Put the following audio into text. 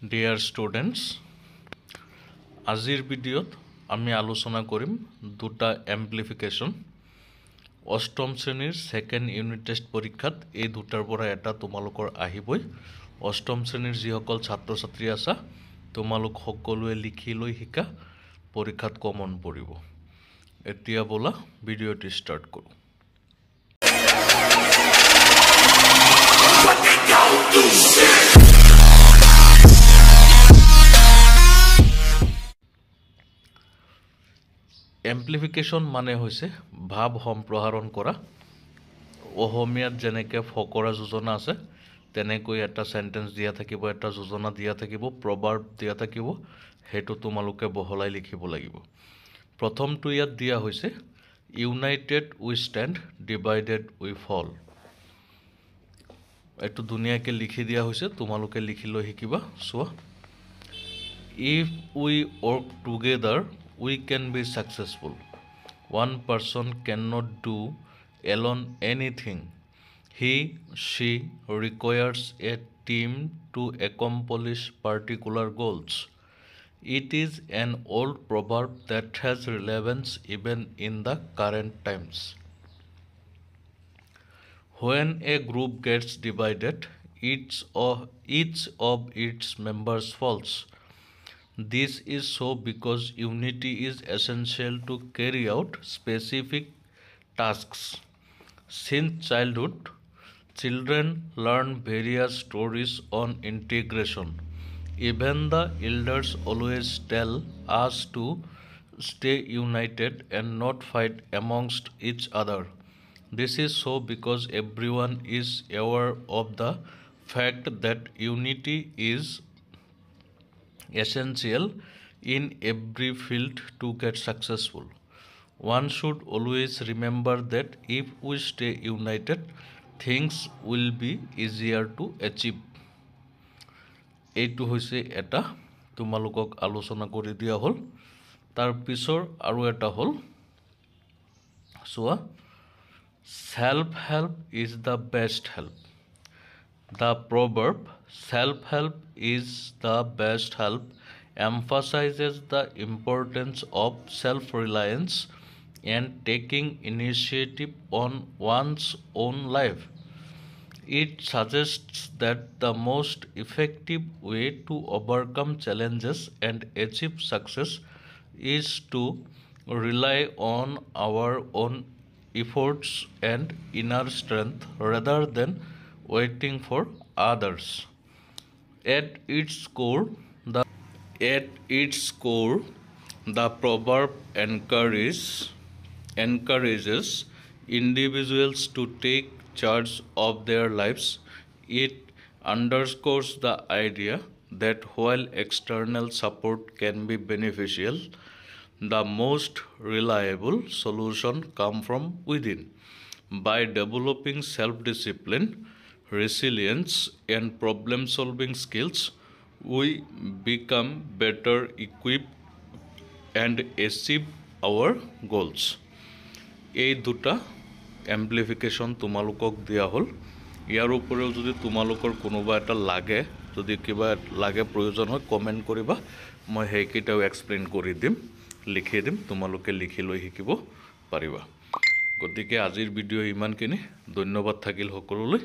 Dear students, আজিৰ ভিডিঅ'ত আমি আলোচনা কৰিম দুটা এমপ্লিফিকেশন। অষ্টম শ্ৰেণীৰ সেকেন্ড ইউনিট টেষ্ট পৰীক্ষাত এই দুটাৰ পৰা এটা তোমালোকৰ আহিবই। অষ্টম শ্ৰেণীৰ যিসকল ছাত্ৰ ছাত্ৰী আছা তোমালোক সকলোৱে লিখি লৈ শিকা, পৰীক্ষাত কমন পৰিব। এতিয়া বলা ভিডিঅ'টি ষ্টাৰ্ট কৰোঁ। এমপ্লিফিকেশন মানে হৈছে ভাৱ সম্প্ৰসাৰণ কৰা। অসমীয়াত যেনেকৈ ফকৰা যোজনা আছে তেনেকৈ এটা সেন্টেন্স দিয়া থাকিব, এটা যোজনা দিয়া থাকিব, প্ৰভাৰ্ব দিয়া থাকিব, হেতু তোমালোকে বহলাই লিখিব লাগিব। প্ৰথমটো ইয়াত দিয়া হৈছে United we stand, divided we fall. এটো ধুনীয়াকৈ লিখি দিয়া হৈছে, তোমালোকে লিখি লৈ শিকিবা। চোৱা, if we work together we can be successful. One person cannot do alone anything. He, she requires a team to accomplish particular goals. It is an old proverb that has relevance even in the current times. When a group gets divided, each of its members falls. This is so because unity is essential to carry out specific tasks. Since childhood, children learn various stories on integration. Even the elders always tell us to stay united and not fight amongst each other. This is so because everyone is aware of the fact that unity is essential in every field to get successful. One should always remember that if we stay united, things will be easier to achieve. এইটো হৈছে এটা তোমালোকক আলোচনা কৰি দিয়া হল। তাৰ পিছৰ আৰু এটা হল, চোৱা, self help is the best help. The proverb self-help is the best help emphasizes the importance of self-reliance and taking initiative on one's own life. It suggests that the most effective way to overcome challenges and achieve success is to rely on our own efforts and inner strength rather than waiting for others. At its core, the proverb encourages individuals to take charge of their lives. It underscores the idea that while external support can be beneficial, the most reliable solution comes from within. By developing self-discipline, resilience and problem-solving skills, we become better equipped and achieve our goals. এই দুটা এমপ্লিফিকেশন তোমালোকক দিয়া হল। ইয়াৰ উপৰিও যদি তোমালোকৰ কোনোবা এটা লাগে, যদি কিবা লাগে প্ৰয়োজন হয় কমেন্ট কৰিবা, মই হেইকেইটাও এক্সপ্লেইন কৰি দিম, লিখি দিম, তোমালোকে লিখি লৈ শিকিব পাৰিবা। গতিকে আজিৰ ভিডিঅ' ইমানখিনি। ধন্যবাদ থাকিল সকলোলৈ।